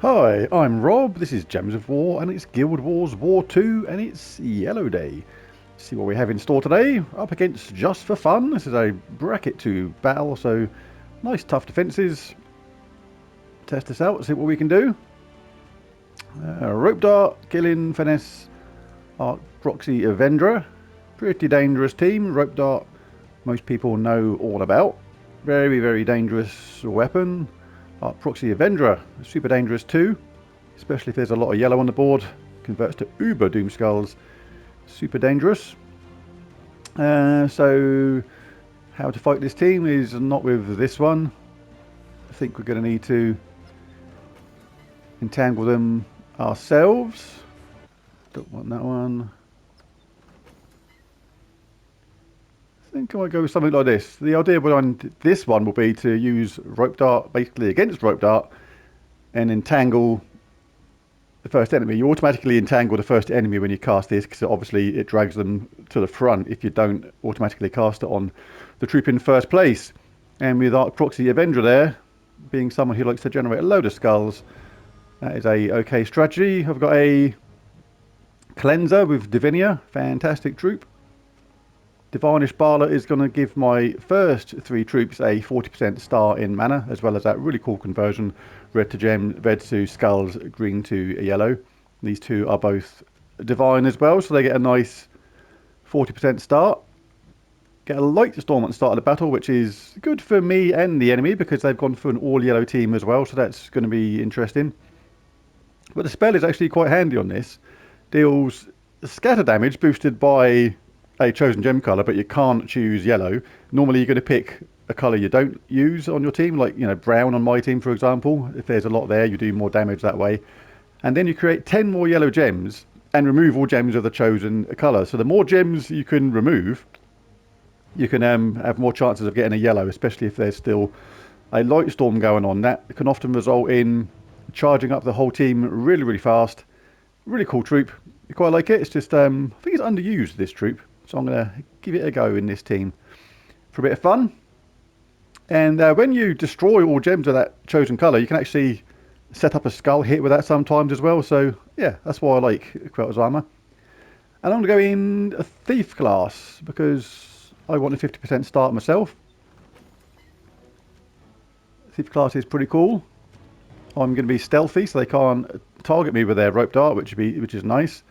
Hi, I'm Rob, this is Gems of War, and it's Guild Wars War 2, and it's Yellow Day. See what we have in store today. Up against Just for Fun. This is a bracket 2 battle, so nice tough defences. Test this out, see what we can do. Rope Dart, Killing, Finesse, Arc, Proxy, Avendra. Pretty dangerous team. Rope Dart, most people know all about. Very, very dangerous weapon. Proxy Avendra, super dangerous too, especially if there's a lot of yellow on the board. Converts to Uber Doom Skulls, super dangerous. So how to fight this team is not with this one. I think we're going to need to entangle them ourselves. Don't want that one. I think I might go with something like this. The idea behind this one will be to use Rope Dart basically against Rope Dart and entangle the first enemy. You automatically entangle the first enemy when you cast this because obviously it drags them to the front if you don't automatically cast it on the troop in first place. And with Arc Proxy Avenger there, being someone who likes to generate a load of skulls, that is a okay strategy. I've got a Cleanser with Divinia, fantastic troop. Divinia Ishbaala is going to give my first 3 troops a 40% star in mana, as well as that really cool conversion, red to gem, red to skulls, green to yellow. These two are both divine as well, so they get a nice 40% start. Get a light storm at the start of the battle, which is good for me and the enemy, because they've gone for an all-yellow team as well, so that's going to be interesting. But the spell is actually quite handy on this. Deals scatter damage boosted by a chosen gem colour, but you can't choose yellow. Normally you're going to pick a colour you don't use on your team, like, you know, brown on my team for example. If there's a lot there, you do more damage that way. And then you create 10 more yellow gems and remove all gems of the chosen colour. So the more gems you can remove, you can have more chances of getting a yellow, especially if there's still a light storm going on. That can often result in charging up the whole team really, really fast. Really cool troop. I quite like it. It's just, I think it's underused, this troop. So I'm going to give it a go in this team for a bit of fun. And when you destroy all gems of that chosen colour, you can actually set up a skull hit with that sometimes as well. So yeah, that's why I like Quelter's armour. And I'm going to go in a Thief class because I want a 50% start myself. Thief class is pretty cool. I'm going to be stealthy, so they can't target me with their rope dart, which is nice.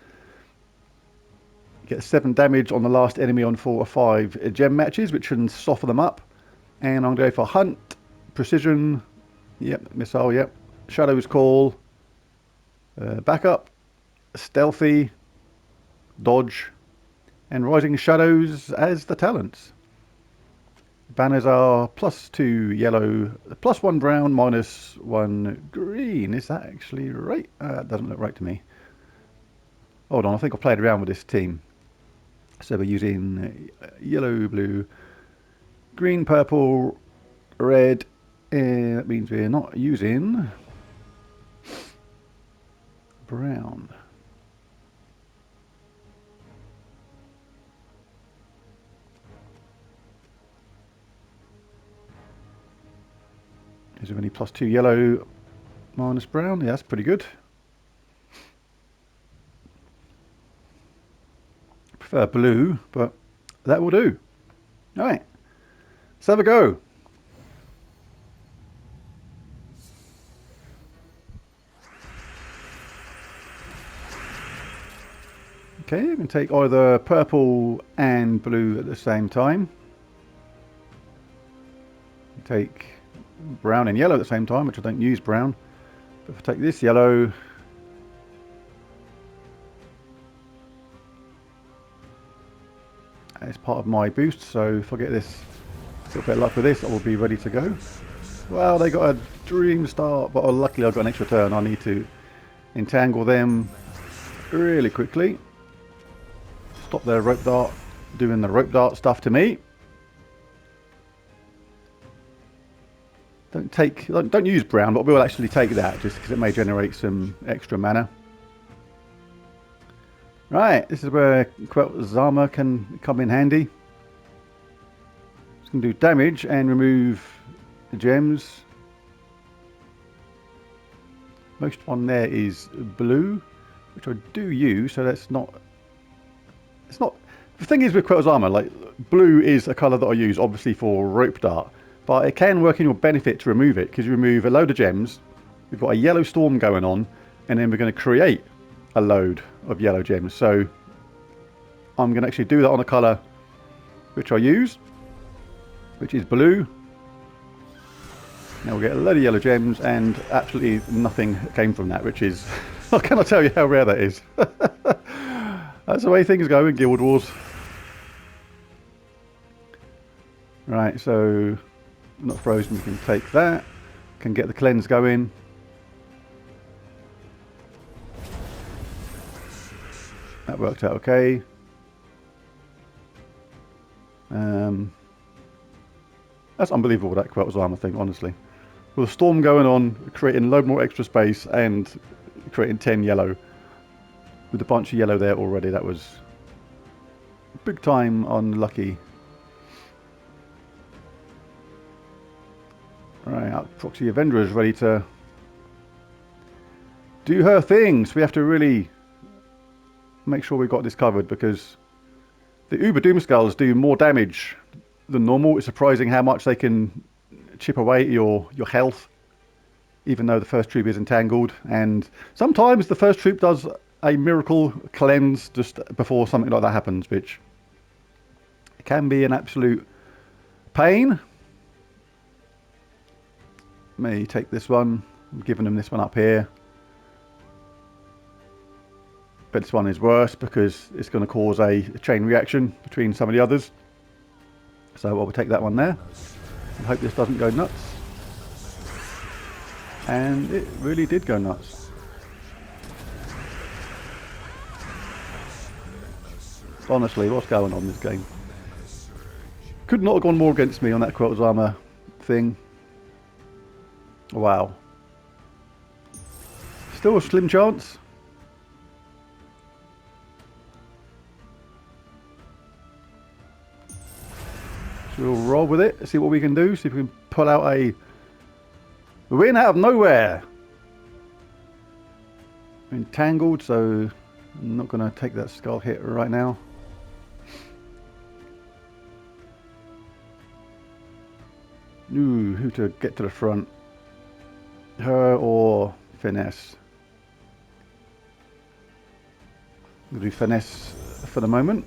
Get 7 damage on the last enemy on 4 or 5 gem matches, which can soften them up. And I'm going to go for Hunt, Precision, yep, Missile, yep, Shadow's Call, Backup, Stealthy, Dodge, and Rising Shadows as the talents. Banners are +2 yellow, +1 brown, -1 green. Is that actually right? That doesn't look right to me. Hold on, I think I've played around with this team. So we're using yellow, blue, green, purple, red. That means we're not using brown. Is there any +2 yellow, -brown? Yeah, that's pretty good. Prefer blue, but that will do. All right, let's have a go. Okay, you can take either purple and blue at the same time. Take brown and yellow at the same time, which I don't use brown. But if I take this yellow, it's part of my boost, so if I get this little bit of luck with this, I will be ready to go. Well, they got a dream start, but luckily I've got an extra turn. I need to entangle them really quickly. Stop their rope dart doing the rope dart stuff to me. Don't use brown, but we'll actually take that just because it may generate some extra mana. Right, this is where Quelter's armour can come in handy. It's going to do damage and remove the gems. Most on there is blue, which I do use, so that's not... It's not... The thing is with Quel's armor, like, blue is a colour that I use, obviously, for rope dart. But it can work in your benefit to remove it, because you remove a load of gems. We've got a yellow storm going on, and then we're going to create a load of yellow gems. So I'm going to actually do that on a colour which I use, which is blue. Now we'll get a load of yellow gems, and absolutely nothing came from that, which is... I cannot tell you how rare that is. That's the way things go in Guild Wars. Right, so... Not frozen, we can take that. Can get the cleanse going. That worked out okay. That's unbelievable, that Quel's armor thing, honestly. With a storm going on, creating a load more extra space, and creating 10 yellow. With a bunch of yellow there already, that was big time unlucky. Right, Proxy Avenger is ready to do her thing. So we have to really make sure we've got this covered, because the Uber Doomskulls do more damage than normal. It's surprising how much they can chip away at your health, even though the first troop is entangled. And sometimes the first troop does a miracle cleanse just before something like that happens, which can be an absolute pain. May take this one. I'm giving them this one up here. But this one is worse because it's going to cause a chain reaction between some of the others. So I will take that one there. I hope this doesn't go nuts. And it really did go nuts. Honestly, what's going on in this game? Could not have gone more against me on that Quel's armor thing. Wow. Still a slim chance. So we'll roll with it, see what we can do, see if we can pull out a win out of nowhere. Entangled, so I'm not going to take that skull hit right now. Ooh, who to get to the front? Her or Finesse? We'll do Finesse for the moment.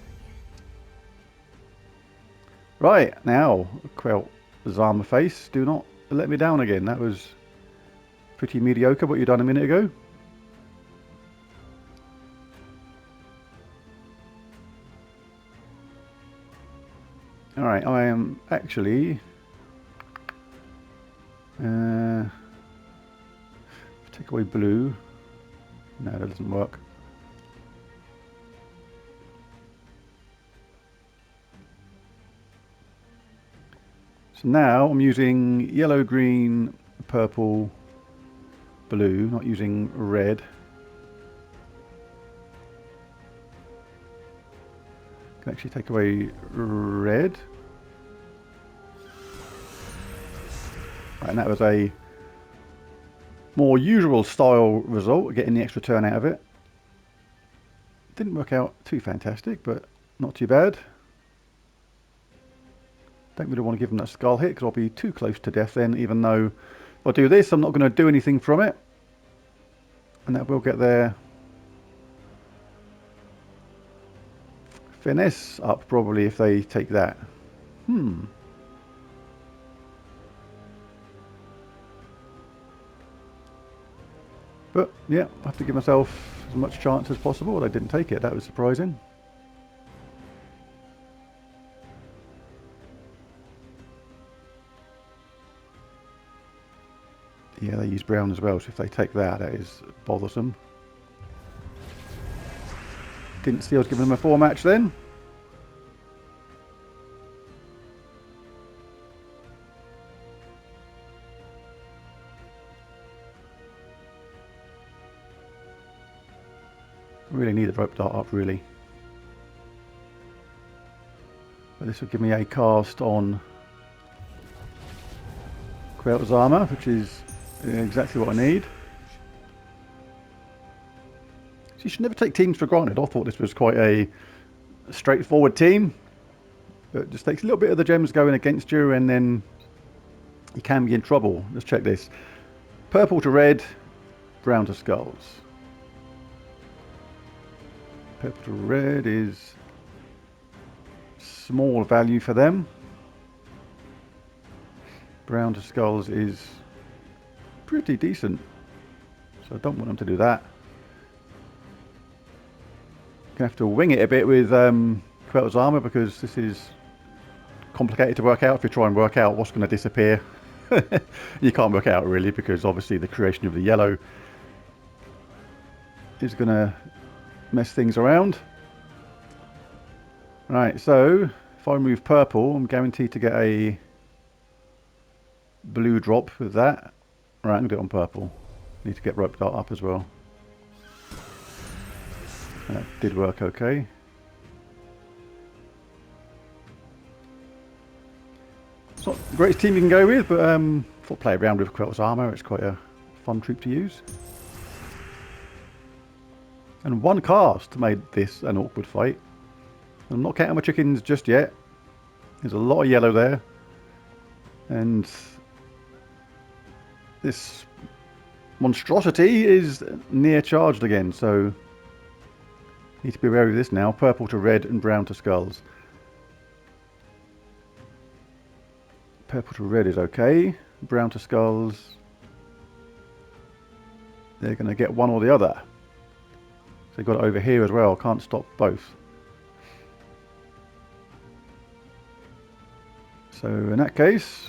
Right, now, Quel's armor face, do not let me down again. That was pretty mediocre what you done a minute ago. Alright, I am actually... take away blue. No, that doesn't work. So now I'm using yellow, green, purple, blue, not using red. Can actually take away red. Right, and that was a more usual style result, getting the extra turn out of it. Didn't work out too fantastic, but not too bad. Don't really want to give them that skull hit because I'll be too close to death then, even though if I do this I'm not going to do anything from it. And that will get their finesse up probably if they take that. But yeah, I have to give myself as much chance as possible. I didn't take it, that was surprising. Yeah, they use brown as well, so if they take that, that is bothersome. Didn't see I was giving them a 4 match then. Really need a rope dart up, really. But this will give me a cast on Quel's armor, which is exactly what I need. So you should never take teams for granted. I thought this was quite a straightforward team. But it just takes a little bit of the gems going against you and then you can be in trouble. Let's check this. Purple to red, brown to skulls. Purple to red is small value for them. Brown to skulls is pretty decent. So I don't want them to do that. Gonna have to wing it a bit with Quelt's armor because this is complicated to work out. If you try and work out what's going to disappear, you can't work out really because obviously the creation of the yellow is going to mess things around. Right, so if I remove purple, I'm guaranteed to get a blue drop with that. Right, I'm going to do it on purple. Need to get rope dart up as well. That did work okay. It's not the greatest team you can go with, but thought play around with Quelt's armor. It's quite a fun troop to use. And one cast made this an awkward fight. I'm not counting my chickens just yet. There's a lot of yellow there. And this monstrosity is near charged again, so need to be aware of this now. Purple to red and brown to skulls. Purple to red is okay. Brown to skulls, they're going to get one or the other. So they've got it over here as well. Can't stop both. So in that case,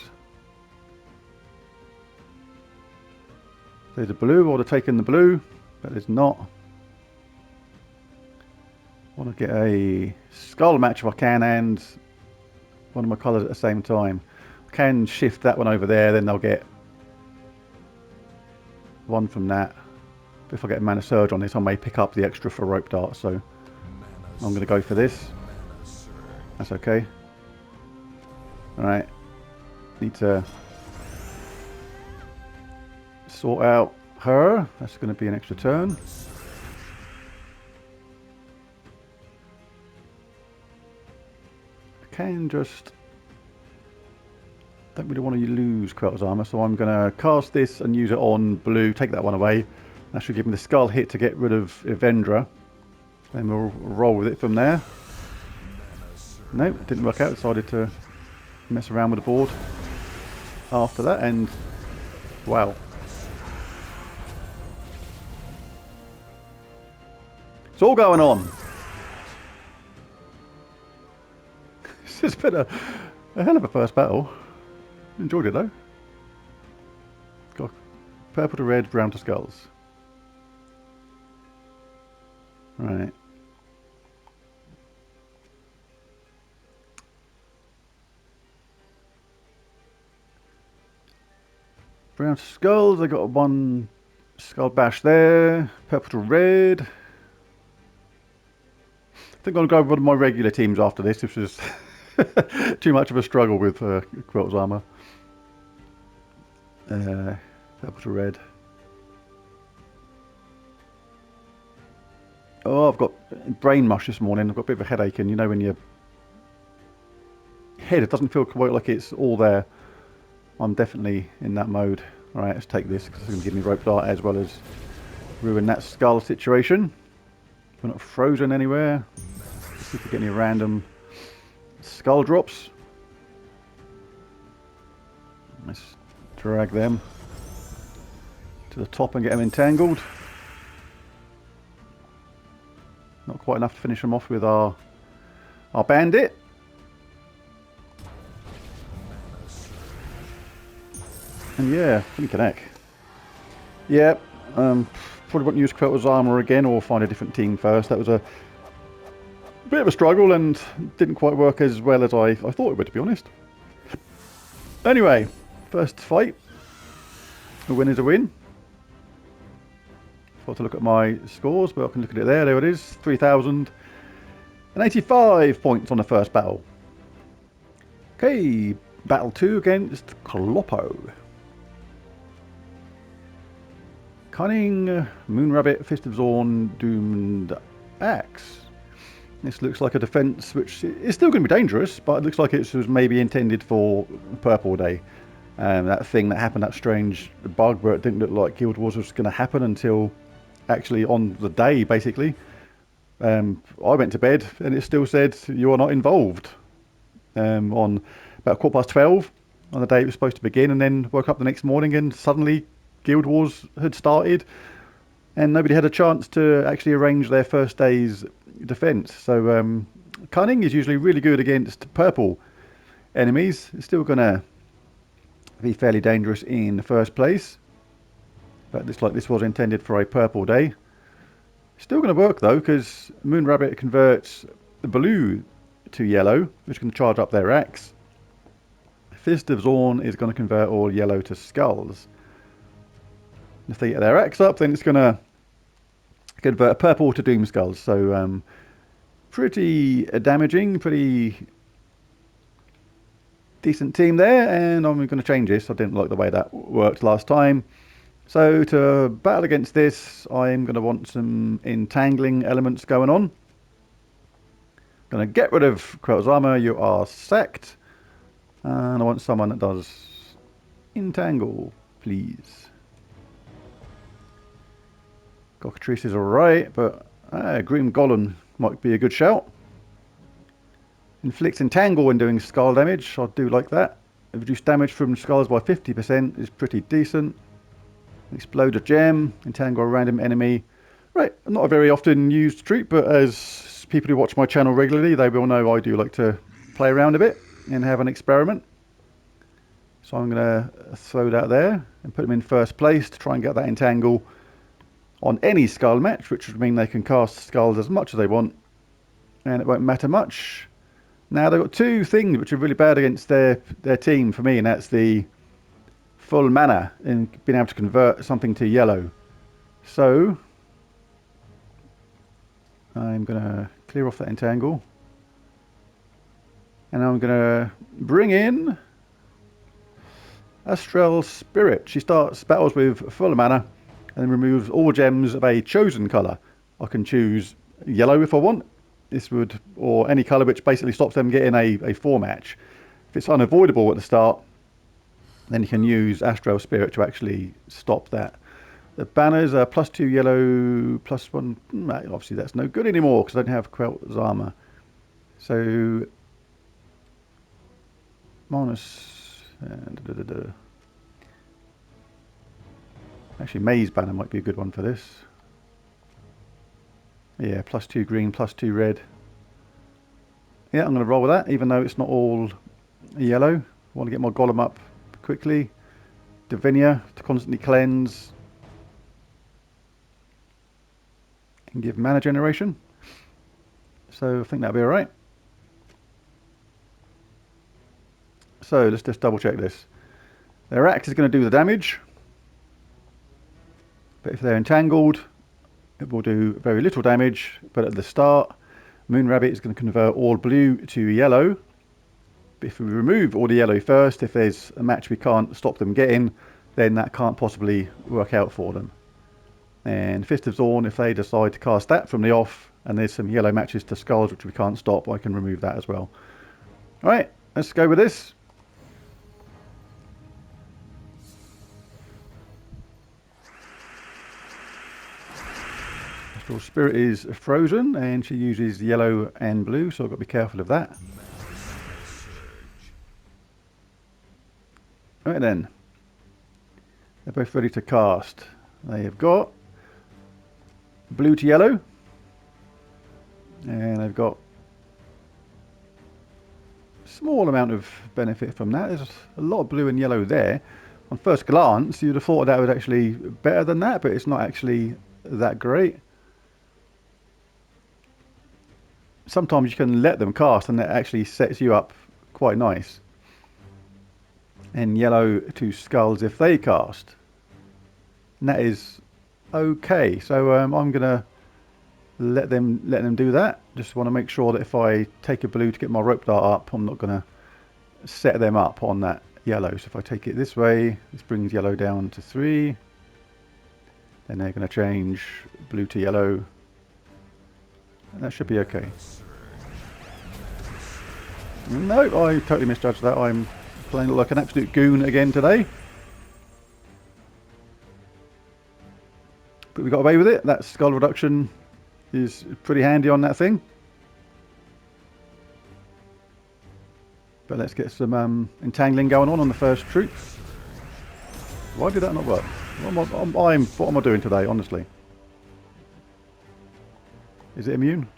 there's a blue, or they're taking the blue, but there's not. I want to get a skull match if I can, and one of my colours at the same time. I can shift that one over there, then they'll get one from that. But if I get a mana surge on this, I may pick up the extra for rope dart, so I'm going to go for this. That's okay. Alright, need to sort out her. That's going to be an extra turn. I can just... don't really want to lose Quelt's armor, so I'm going to cast this and use it on blue, take that one away. That should give me the skull hit to get rid of Evendra. Then we'll roll with it from there. Nope, it didn't work out. Decided to mess around with the board after that, and wow. It's all going on. This has been a hell of a first battle. Enjoyed it though. Got purple to red, brown to skulls. Right. Brown to skulls, I got one skull bash there. Purple to red. I think I'm going to go with one of my regular teams after this. This was too much of a struggle with Quelt's armor. Purple to red. Oh, I've got brain mush this morning. I've got a bit of a headache, and you know when your head, it doesn't feel quite like it's all there. I'm definitely in that mode. Alright, let's take this because it's going to give me rope dart as well as ruin that skull situation. We're not frozen anywhere. Let's see if we get any random skull drops. Let's drag them to the top and get them entangled. Not quite enough to finish them off with our bandit. And yeah, flipping heck. Yeah, probably won't use Quelt's armor again, or find a different team first. That was a bit of a struggle and didn't quite work as well as I thought it would, to be honest. Anyway, first fight. A win is a win. I've got to look at my scores, but I can look at it there. There it is, 3,085 points on the first battle. Okay, battle 2 against Kloppo. Cunning, Moon Rabbit, Fist of Zorn, Doomed Axe. This looks like a defense which is still going to be dangerous, but it looks like it was maybe intended for Purple Day. That thing that happened, that strange bug where it didn't look like Guild Wars was going to happen until actually on the day, basically. I went to bed and it still said you are not involved on about 12:15 on the day it was supposed to begin, and then woke up the next morning and suddenly Guild Wars had started and nobody had a chance to actually arrange their first day's defense. So Cunning is usually really good against purple enemies. It's still going to be fairly dangerous in the first place, but looks like this was intended for a purple day. Still going to work though, because Moon Rabbit converts the blue to yellow, which can charge up their axe. Fist of Zorn is going to convert all yellow to skulls. If they get their axe up, then it's going to convert purple to doom skulls. So pretty damaging, pretty decent team there, and I'm going to change this. I didn't like the way that worked last time. So to battle against this, I'm going to want some entangling elements going on. Going to get rid of Quel's armor. You are sacked. And I want someone that does entangle, please. Cockatrice is alright, but Green Golem might be a good shout. Inflicts entangle when doing skull damage. I do like that. Reduce damage from skulls by 50% is pretty decent. Explode a gem. Entangle a random enemy. Right, not a very often used treat, but as people who watch my channel regularly, they will know I do like to play around a bit and have an experiment. So I'm going to throw that there and put them in first place to try and get that entangle on any skull match, which would mean they can cast skulls as much as they want and it won't matter much. Now they've got two things which are really bad against their team for me, and that's the full mana and being able to convert something to yellow. So I'm going to clear off that entangle. And I'm going to bring in Astral Spirit. She starts battles with full mana and then removes all gems of a chosen colour. I can choose yellow if I want. This would, or any colour which basically stops them getting a 4 match. If it's unavoidable at the start, then you can use Astral Spirit to actually stop that. The banners are +2 yellow, +1. Obviously that's no good anymore because I don't have Quel's armor. So minus. Actually, May's banner might be a good one for this. Yeah, +2 green, +2 red. Yeah, I'm going to roll with that, even though it's not all yellow. I want to get my golem up quickly. Divinia to constantly cleanse and give mana generation. So I think that'll be alright. So let's just double check this. Their axe is going to do the damage, but if they're entangled, it will do very little damage. But at the start, Moon Rabbit is going to convert all blue to yellow. But if we remove all the yellow first, if there's a match we can't stop them getting, then that can't possibly work out for them. And Fist of Zorn, if they decide to cast that from the off, and there's some yellow matches to skulls which we can't stop, I can remove that as well. Alright, let's go with this. Astral Spirit is frozen and she uses yellow and blue, so I've got to be careful of that. Right then, they're both ready to cast. They have got blue to yellow, and they've got a small amount of benefit from that. There's a lot of blue and yellow there. On first glance, you'd have thought that was actually better than that, but it's not actually that great. Sometimes you can let them cast and that actually sets you up quite nice. And yellow to skulls if they cast. And that is okay. So I'm going to let them do that. Just want to make sure that if I take a blue to get my rope dart up, I'm not going to set them up on that yellow. So if I take it this way, this brings yellow down to 3. And they're going to change blue to yellow. And that should be okay. No, I totally misjudged that. I'm playing like an absolute goon again today. But we got away with it. That skull reduction is pretty handy on that thing. But let's get some entangling going on the first troop. Why did that not work? What am I doing today, honestly? Is it immune?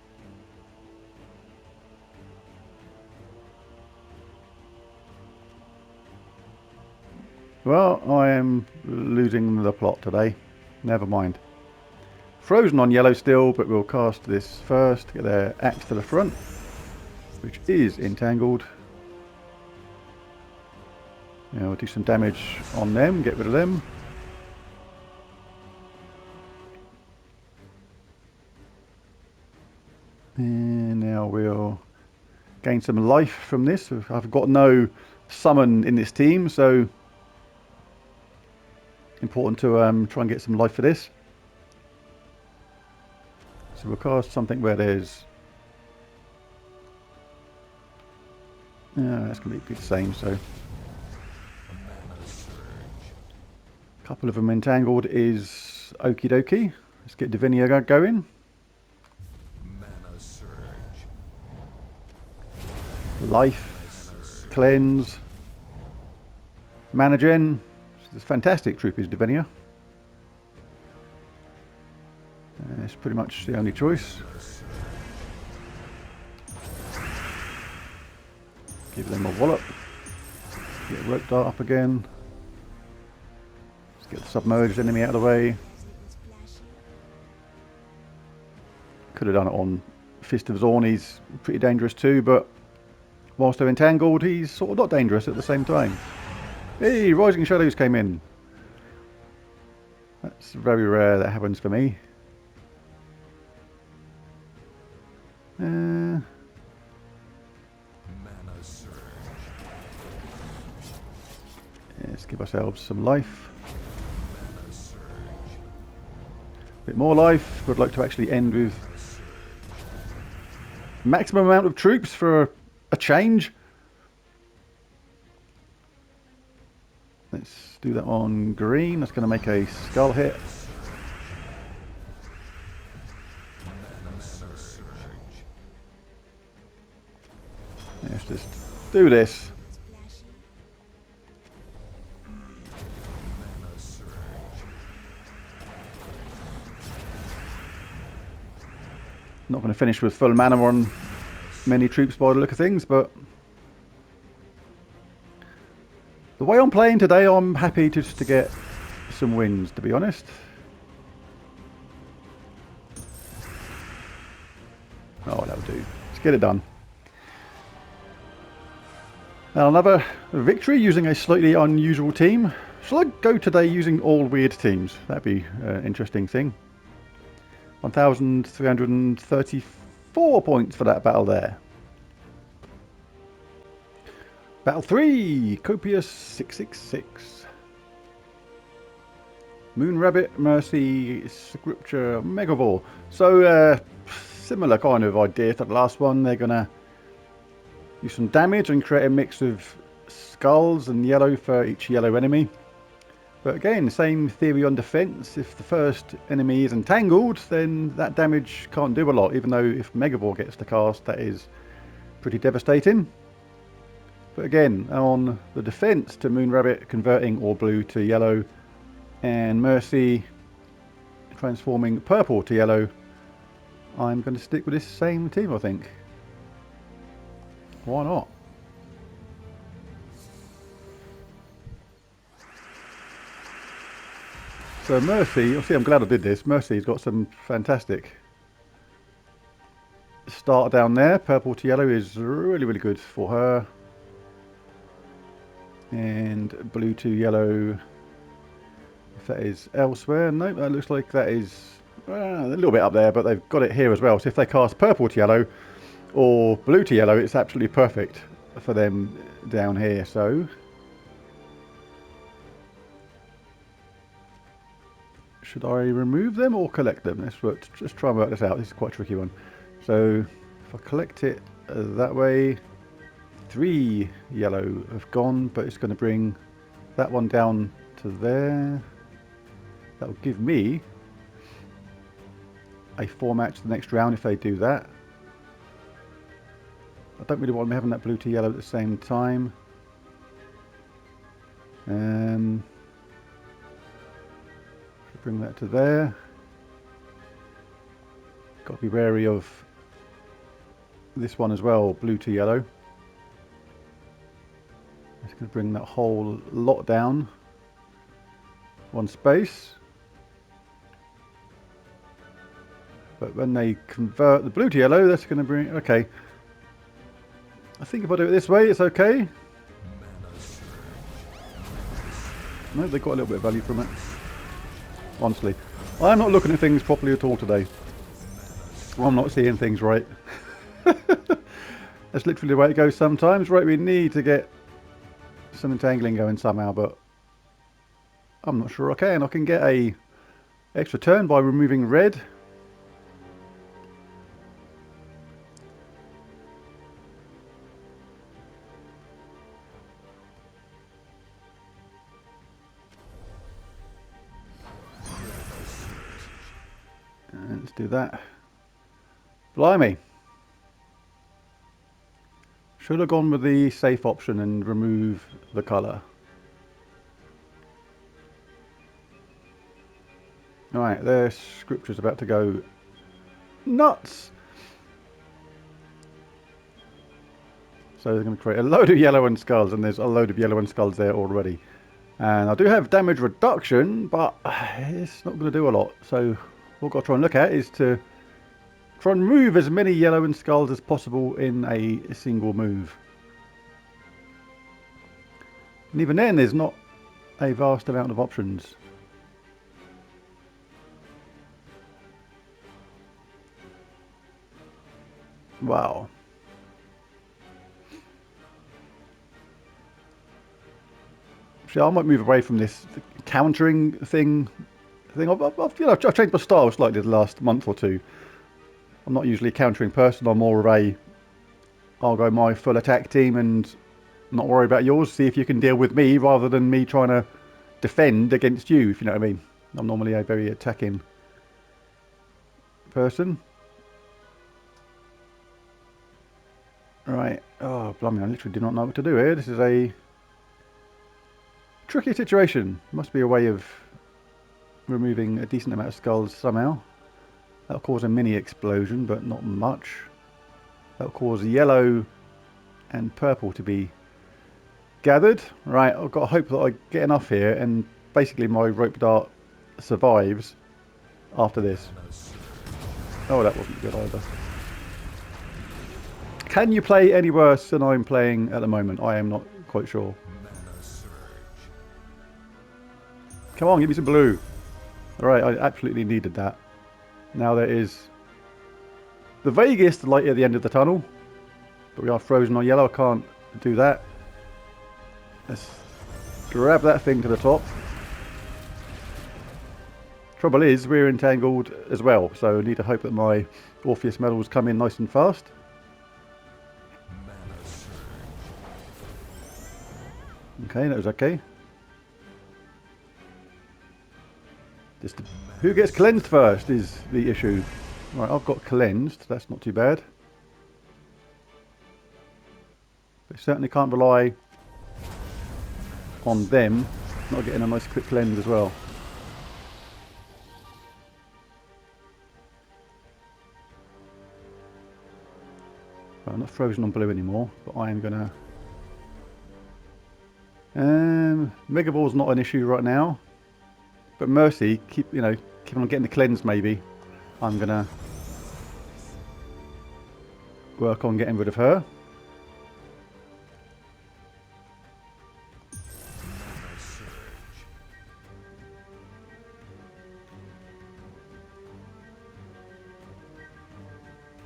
Well, I am losing the plot today. Never mind. Frozen on yellow still, but we'll cast this first, get their axe to the front, which is entangled. Yeah, we'll do some damage on them, get rid of them. And now we'll gain some life from this. I've got no summon in this team, so important to try and get some life for this. So we'll cast something where there's... that's going to be the same, so... A couple of them entangled is okie dokie. Let's get Divinia going. Life, cleanse, mana gen. This fantastic troop is Divinia. It's pretty much the only choice. Give them a wallop. Get rope dart up again. Let's get the submerged enemy out of the way. Could have done it on Fist of Zorn. He's pretty dangerous too, but whilst they're entangled, he's sort of not dangerous at the same time. Hey, Rising Shadows came in. That's very rare that happens for me. Let's give ourselves some life. A bit more life. Would like to actually end with maximum amount of troops for a change. Let's do that on green. That's going to make a skull hit. Let's just do this. Not going to finish with full mana on many troops by the look of things, but the way I'm playing today, I'm happy just to get some wins, to be honest. Oh, that'll do. Let's get it done. Now another victory using a slightly unusual team. Shall I go today using all weird teams? That'd be an interesting thing. 1,334 points for that battle there. Battle 3, Copious 666. Moon Rabbit, Mercy, Scripture, Megavore. So, similar kind of idea to the last one. They're going to do some damage and create a mix of skulls and yellow for each yellow enemy. But again, same theory on defense. If the first enemy is entangled, then that damage can't do a lot, even though if Megavore gets the cast, that is pretty devastating. But again, on the defense to Moon Rabbit converting all blue to yellow, and Mercy transforming purple to yellow, I'm going to stick with this same team, I think. Why not? So Mercy, you'll see I'm glad I did this. Mercy's got some fantastic start down there. Purple to yellow is really, really good for her. And blue to yellow, if that is elsewhere. Nope, that looks like that is a little bit up there, but they've got it here as well. So if they cast purple to yellow or blue to yellow, it's absolutely perfect for them down here. So Should I remove them or collect them? Let's try and work this out. This is quite a tricky one. So if I collect it that way, 3 yellow have gone, but it's going to bring that one down to there. That will give me a 4 match the next round if they do that. I don't really want them having that blue to yellow at the same time. Bring that to there. Got to be wary of this one as well, blue to yellow. It's going to bring that whole lot down. 1 space. But when they convert the blue to yellow, that's going to bring... Okay. I think if I do it this way, it's okay. No, they got a little bit of value from it. Honestly. I'm not looking at things properly at all today. I'm not seeing things right. That's literally the way it goes sometimes. Right, we need to get some entangling going somehow, but I'm not sure I can. I can get a extra turn by removing red. And let's do that. Blimey. Should have gone with the safe option and remove the colour. Alright, their scripture's about to go nuts. So they're going to create a load of yellow and skulls, and there's a load of yellow and skulls there already. And I do have damage reduction, but it's not going to do a lot. So what I've got to try and look at is to try and remove as many yellow and skulls as possible in a single move. And even then, there's not a vast amount of options. Wow. See, I might move away from this countering thing. I've changed my style slightly the last month or two. I'm not usually a countering person. I'm more of a, I'll go my full attack team and not worry about yours. See if you can deal with me rather than me trying to defend against you, if you know what I mean. I'm normally a very attacking person. Right. Oh, blimey, I literally do not know what to do here. This is a tricky situation. Must be a way of removing a decent amount of skulls somehow. That'll cause a mini explosion, but not much. That'll cause yellow and purple to be gathered. Right, I've got to hope that I get enough here and basically my rope dart survives after this. Oh, that wasn't good either. Can you play any worse than I'm playing at the moment? I am not quite sure. Come on, give me some blue. Alright, I absolutely needed that. Now there is the vaguest light at the end of the tunnel. But we are frozen on yellow, I can't do that. Let's grab that thing to the top. Trouble is, we're entangled as well, so I need to hope that my Orpheus medals come in nice and fast. Okay, that was okay. Just who gets cleansed first is the issue. Right, I've got cleansed, that's not too bad. But certainly can't rely on them not getting a nice quick cleanse as well. Well, I'm not frozen on blue anymore, but I am gonna Mega Ball's not an issue right now, but Mercy, keep on getting the cleanse maybe. I'm gonna work on getting rid of her.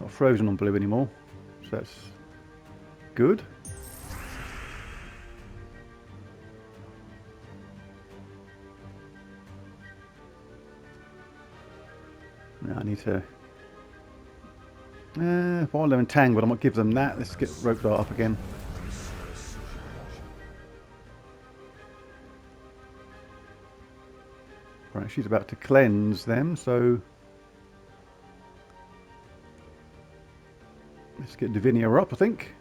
Not frozen on blue anymore, so that's good. Now I need to... while they're entangled, I might give them that. Let's get rope dart up again. Right, she's about to cleanse them, so... Let's get Divinia up, I think.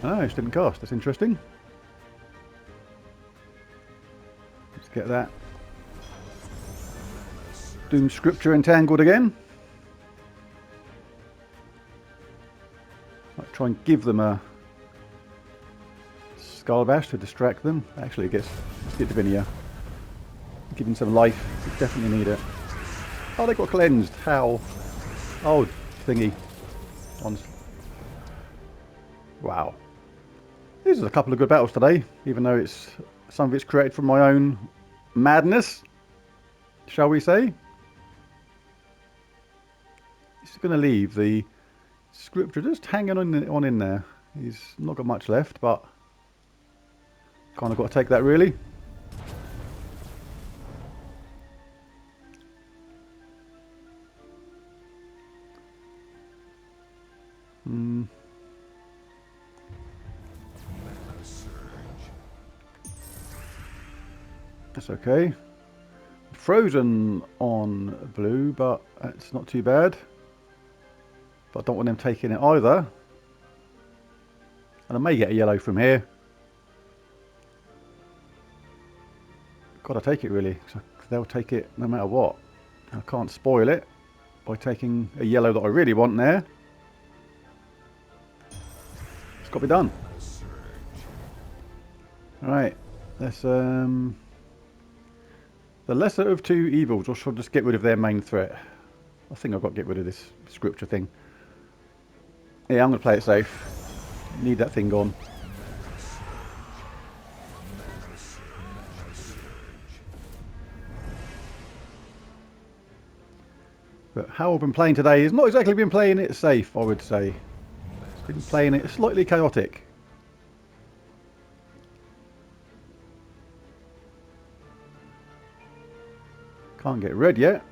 Oh, she didn't cast. That's interesting. Let's get that. Doom Scripture entangled again. Might try and give them a Skull Bash to distract them. Actually, let's get Divinia. Give them some life. We definitely need it. Oh, they got cleansed. How? Oh, thingy. Wow. These are a couple of good battles today, even though some of it's created from my own madness, shall we say. He's going to leave the Scripture just hanging on in there. He's not got much left, but kind of got to take that really. That's okay. Frozen on blue, but it's not too bad. But I don't want them taking it either. And I may get a yellow from here. Gotta take it really, because they'll take it no matter what. I can't spoil it by taking a yellow that I really want there. It's got to be done. Alright, let's the lesser of two evils, or should I just get rid of their main threat? I think I've got to get rid of this Scripture thing. Yeah, I'm going to play it safe. Need that thing gone. But how I've been playing today is not exactly been playing it safe, I would say. It's been playing it slightly chaotic. Can't get red yet.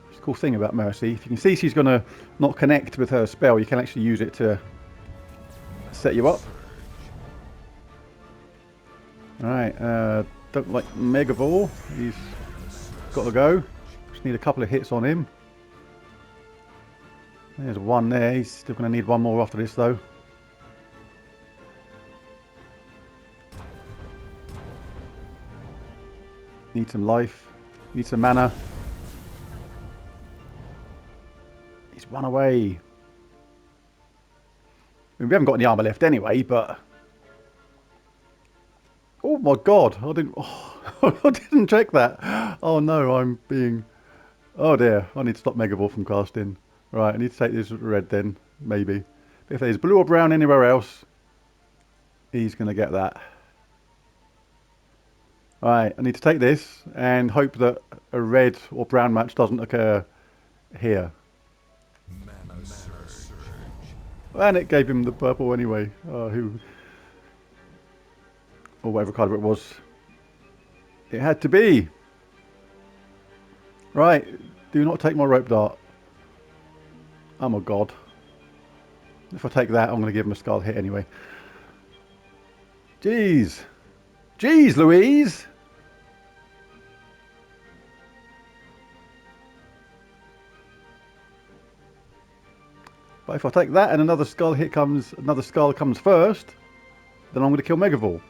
It's a cool thing about Mercy. If you can see she's going to not connect with her spell, you can actually use it to set you up. Alright, don't like Mega Ball. He's got to go. Just need a couple of hits on him. There's one there. He's still going to need one more after this though. Need some life. Need some mana. He's run away. I mean, we haven't got any armor left anyway, but... Oh my god, I didn't... Oh, I didn't check that. Oh no, I'm being... Oh dear, I need to stop Mega Ball from casting. Right, I need to take this red then, maybe. If there's blue or brown anywhere else, he's going to get that. Right, I need to take this and hope that a red or brown match doesn't occur here. And it gave him the purple anyway. Or whatever card it was. It had to be. Right, do not take my rope dart. Oh my god. If I take that, I'm going to give him a skull hit anyway. Jeez. Jeez, Louise! But if I take that and another skull comes first, then I'm going to kill Megavol.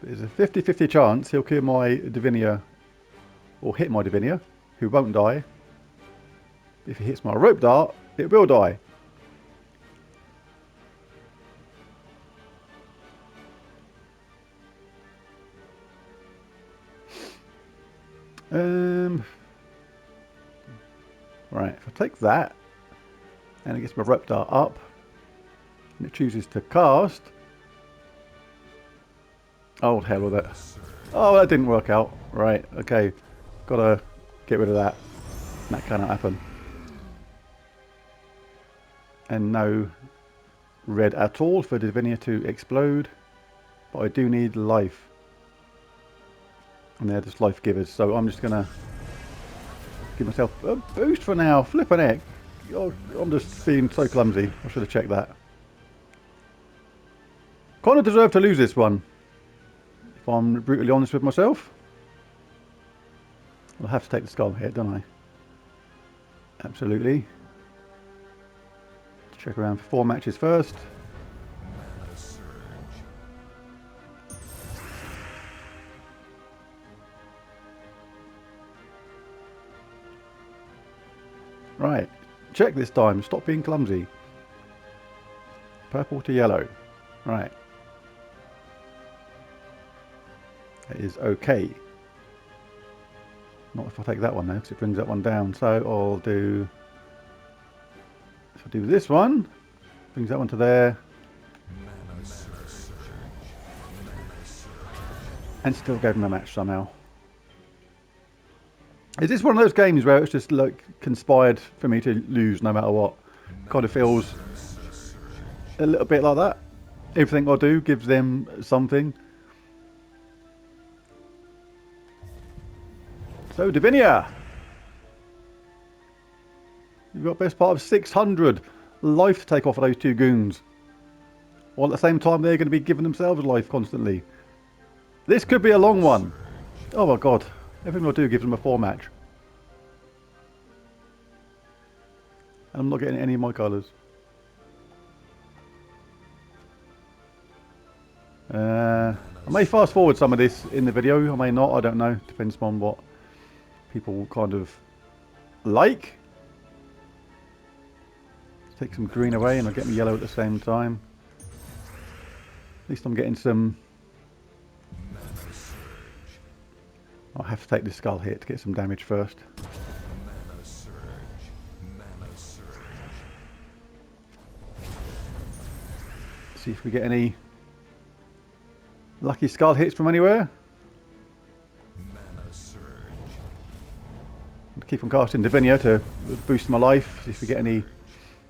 There's a 50-50 chance he'll kill my Divinia, or hit my Divinia, who won't die. If he hits my rope dart, it will die. Right, if I take that and it gets my rope dart up and it chooses to cast. Oh, hell with it. Oh, that didn't work out. Right, okay. Gotta get rid of that. That cannot happen. And no red at all for Divinia to explode. But I do need life. And they're just life givers, so I'm just gonna give myself a boost for now. Flippin' heck. Oh, I'm just being so clumsy. I should have checked that. Kind of deserve to lose this one, if I'm brutally honest with myself. I'll have to take the skull hit, don't I? Absolutely. Check around for 4 matches first. Right, check this time. Stop being clumsy. Purple to yellow. Right. That is okay. Not if I take that one though, because it brings that one down. So I'll do... If I do this one, brings that one to there. And still gave him a match somehow. Is this one of those games where it's just like conspired for me to lose no matter what? Kind of feels a little bit like that. Everything I do gives them something. So Divinia, you've got best part of 600 life to take off of those 2 goons. While at the same time they're going to be giving themselves life constantly. This could be a long one. Oh my god. Everything I do gives them a 4 match. And I'm not getting any of my colours. I may fast forward some of this in the video. I may not. I don't know. Depends on what people kind of like. Let's take some green away and I'll get me yellow at the same time. At least I'm getting some... I'll have to take this skull hit to get some damage first. See if we get any lucky skull hits from anywhere. Keep on casting Divinia to boost my life. See if we get any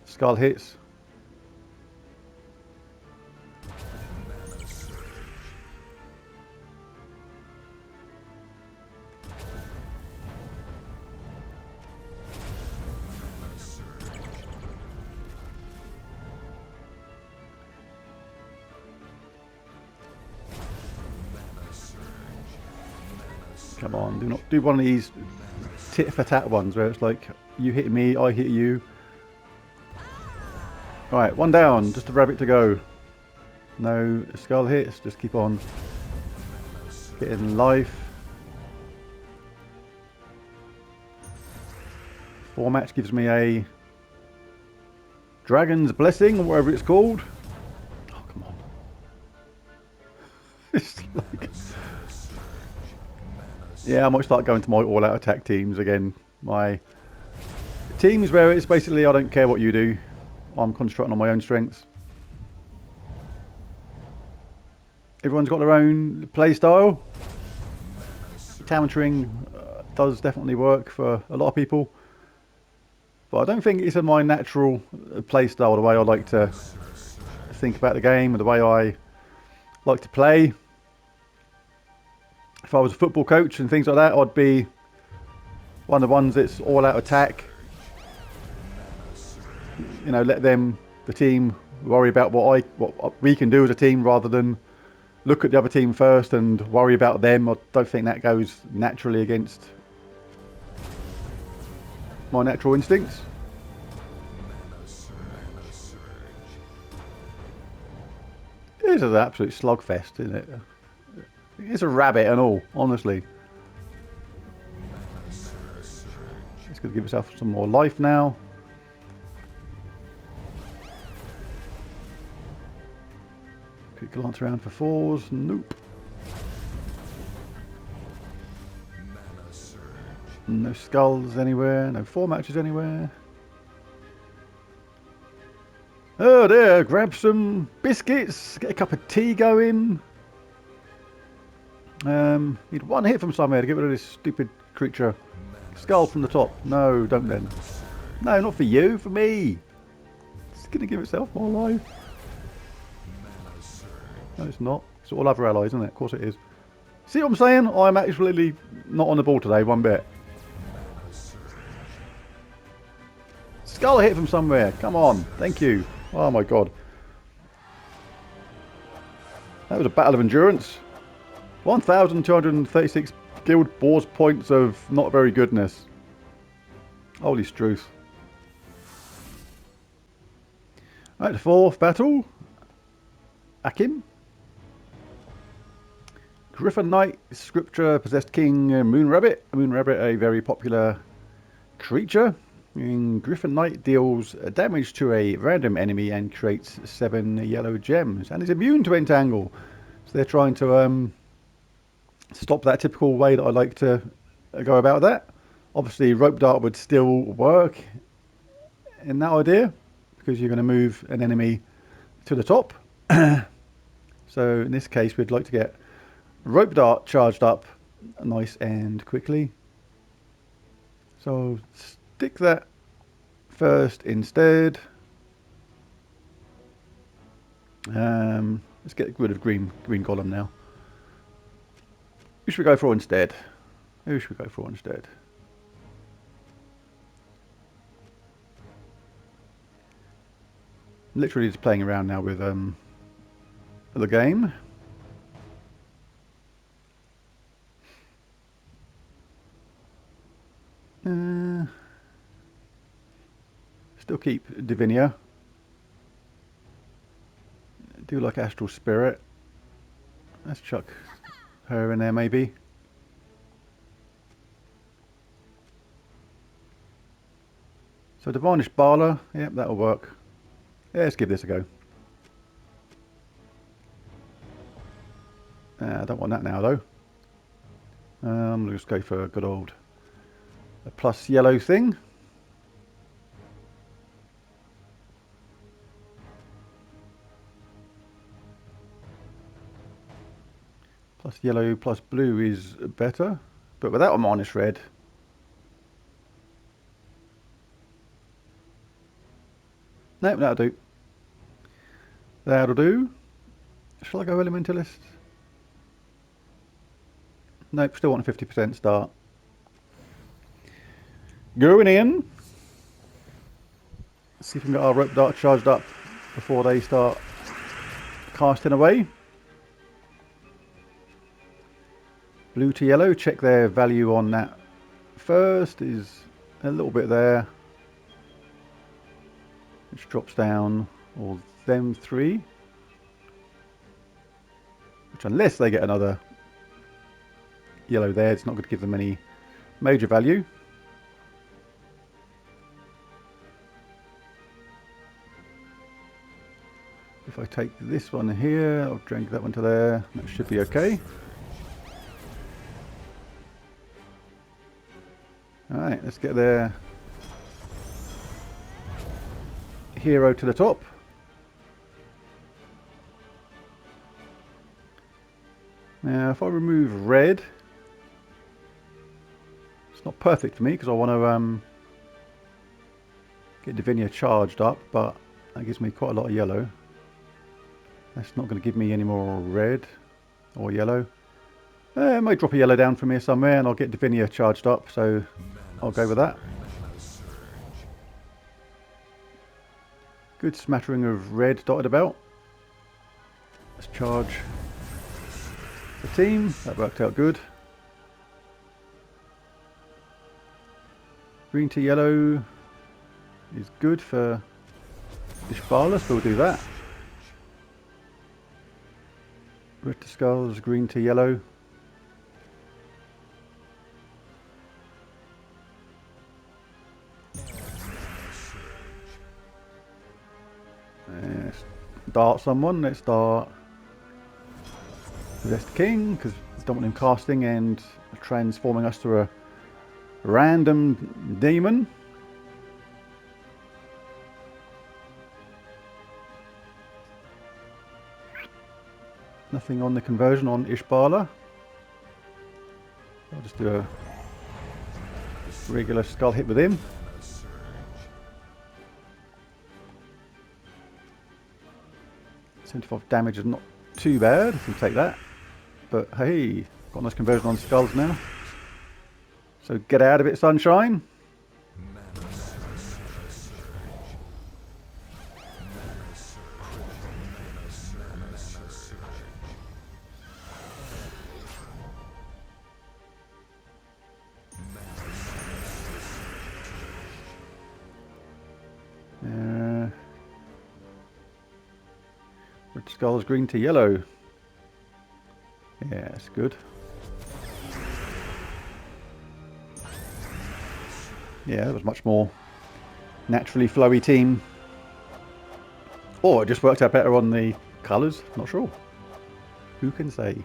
skull hits. Come on, do not do one of these tit for tat ones where it's like you hit me, I hit you. Right, 1 down, just a rabbit to go. No skull hits, just keep on getting life. 4 match gives me a Dragon's Blessing, or whatever it's called. Oh, come on. It's like... Yeah, I might start going to my all-out attack teams again. My teams where it's basically I don't care what you do. I'm concentrating on my own strengths. Everyone's got their own play style. Countering does definitely work for a lot of people. But I don't think it's my natural play style, the way I like to think about the game and the way I like to play. If I was a football coach and things like that, I'd be one of the ones that's all out attack. You know, let them, the team, worry about what we can do as a team rather than look at the other team first and worry about them. I don't think that goes naturally against my natural instincts. This is an absolute slugfest, isn't it? It's a rabbit and all, honestly. It's going to give itself some more life now. Quick glance around for 4s. Nope. No skulls anywhere. No 4 matches anywhere. Oh there, grab some biscuits. Get a cup of tea going. Need 1 hit from somewhere to get rid of this stupid creature. Skull from the top. No, don't then. No, not for you, for me. It's going to give itself more life. No, it's not. It's all other allies, isn't it? Of course it is. See what I'm saying? I'm actually not on the ball today, one bit. Skull hit from somewhere. Come on. Thank you. Oh my god. That was a battle of endurance. 1,236 guild boss points of not very goodness. Holy struth. Right, the fourth battle. Akim. Griffin Knight, Scripture, Possessed King, Moon Rabbit. Moon Rabbit, a very popular creature. And Griffin Knight deals damage to a random enemy and creates 7 yellow gems. And is immune to Entangle. So they're trying to stop that typical way that I like to go about that. Obviously, Rope Dart would still work in that idea, because you're going to move an enemy to the top. So in this case, we'd like to get Rope Dart charged up nice and quickly. So stick that first instead. Let's get rid of green golem now. Who should we go for instead? Who should we go for instead? Literally just playing around now with the game. Still keep Divinia. Do like Astral Spirit. Let's chuck her in there maybe. So Divine Ishbaala, yep, that'll work. Yeah, let's give this a go. I don't want that now though. We'll just go for a good old plus yellow thing. Plus yellow plus blue is better, but without a minus red. Nope, that'll do. That'll do. Shall I go Elementalist? Nope, still want a 50% start. Going in. See if we can get our Rope Dart charged up before they start casting away. Blue to yellow, check their value on that first. Is a little bit there, which drops down all them 3. Which, unless they get another yellow there, it's not going to give them any major value. If I take this one here, I'll drag that one to there. That should be okay. Alright, let's get their hero to the top. Now, if I remove red, it's not perfect for me because I want to get Divinia charged up, but that gives me quite a lot of yellow. That's not going to give me any more red or yellow. It might drop a yellow down from here somewhere and I'll get Divinia charged up, so I'll go with that. Good smattering of red dotted about. Let's charge the team. That worked out good. Green to yellow is good for Ishbaala, so we'll do that. Red to skulls, green to yellow. Let's dart someone. Let's dart Possessed King, because I don't want him casting and transforming us to a random demon. Nothing on the conversion on Ishbaala. I'll just do a Regular skull hit with him. 75 damage is not too bad. You can take that. But hey, got a nice conversion on skulls now. So get out of it, sunshine. Red skulls green to yellow. Yeah, that's good. Yeah, it was much more naturally flowy team. Or it just worked out better on the colours, not sure. Who can say?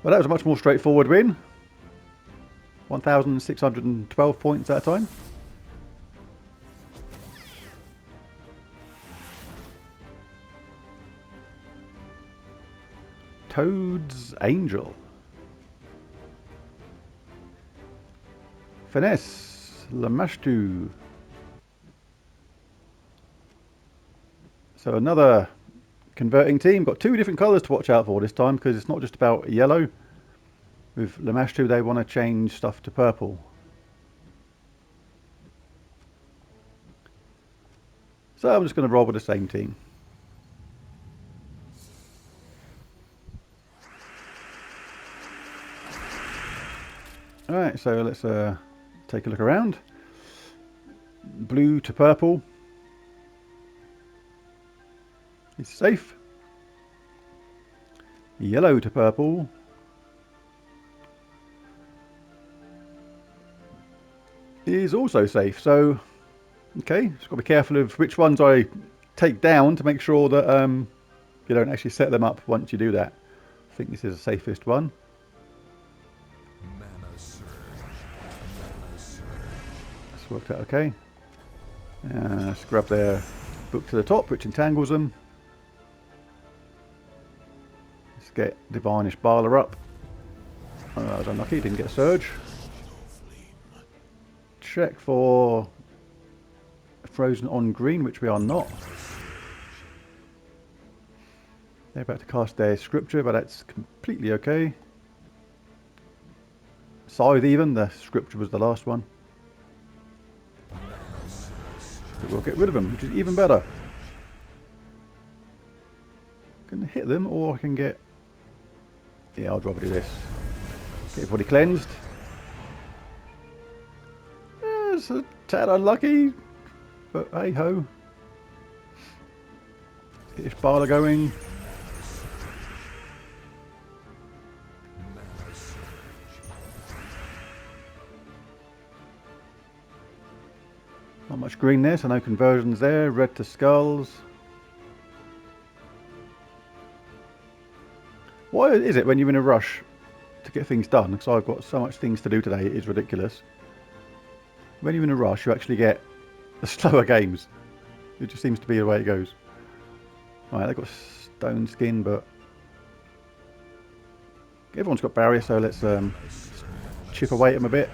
Well, that was a much more straightforward win. 1,612 points that time. Toad's Angel. Finesse, Lamashtu. So another converting team. Got two different colours to watch out for this time because it's not just about yellow. With Lamashtu they want to change stuff to purple. So I'm just going to roll with the same team. Alright, so let's take a look around. Blue to purple is safe. Yellow to purple is also safe. So, okay, just got to be careful of which ones I take down to make sure that you don't actually set them up once you do that. I think this is the safest one. That's worked out okay. Let's grab their book to the top, which entangles them. Let's get Divine Ishbaala up. I was unlucky, didn't get a surge. Check for frozen on green, which we are not. They're about to cast their scripture, but that's completely okay. Scythe even, the scripture was the last one. But we'll get rid of them, which is even better. I can hit them, or I can get... Yeah, I'd rather do this. Get everybody cleansed. It's a tad unlucky, but hey ho. Get Ishbaala going. Not much green there, so no conversions there. Red to skulls. Why is it when you're in a rush to get things done? Because I've got so much things to do today, it is ridiculous. When you're in a rush, you actually get the slower games. It just seems to be the way it goes. Right, they've got stone skin, but everyone's got barrier, so let's chip away at them a bit.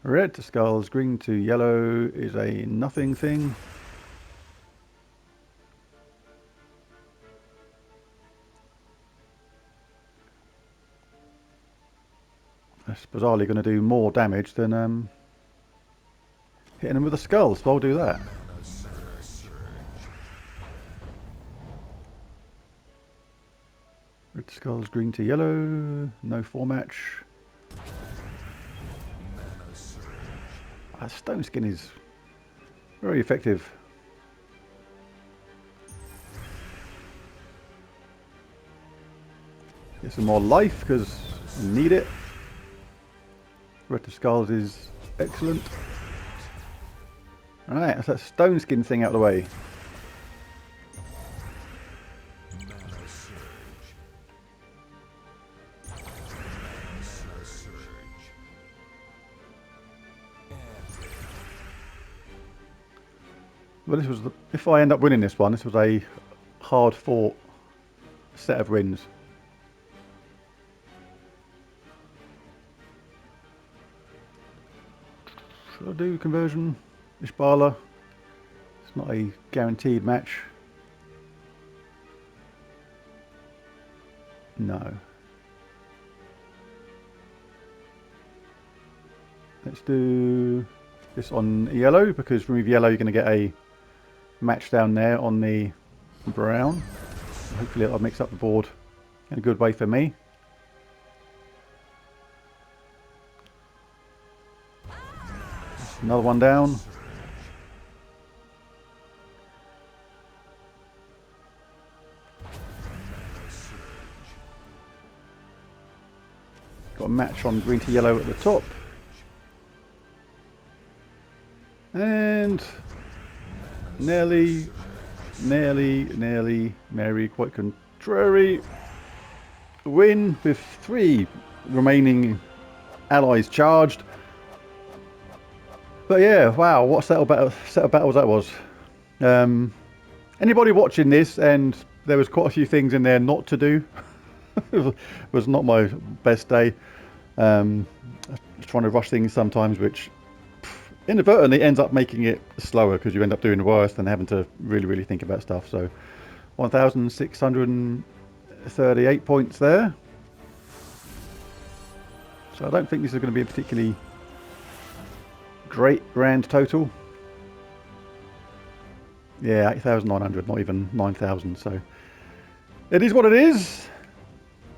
Red to skulls, green to yellow is a nothing thing. That's bizarrely going to do more damage than hitting them with a skull, so I'll do that. Red to skulls, green to yellow, no four-match. Stone skin is very effective. Get some more life because I need it. Red to skulls is excellent. Alright, that's that stone skin thing out of the way. Well, this was if I end up winning this one, this was a hard fought set of wins. Should I do conversion? Ishbaala. It's not a guaranteed match. No. Let's do this on yellow, because remove yellow, you're going to get a match down there on the brown. Hopefully it'll mix up the board in a good way for me. Another one down. Got a match on green to yellow at the top. And nearly, Mary, quite contrary. Win with 3 remaining allies charged. But yeah, wow, what set of battles that was. Anybody watching this, and there was quite a few things in there not to do. It was not my best day. Trying to rush things sometimes, which inadvertently ends up making it slower, because you end up doing worse than having to really think about stuff. So 1,638 points there. So I don't think this is going to be a particularly great grand total. Yeah, 8,900, not even 9,000. So it is what it is.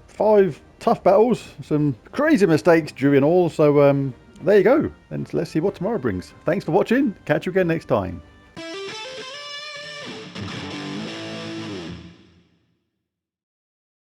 5 tough battles, some crazy mistakes during all. So there you go, and let's see what tomorrow brings. Thanks for watching. Catch you again next time.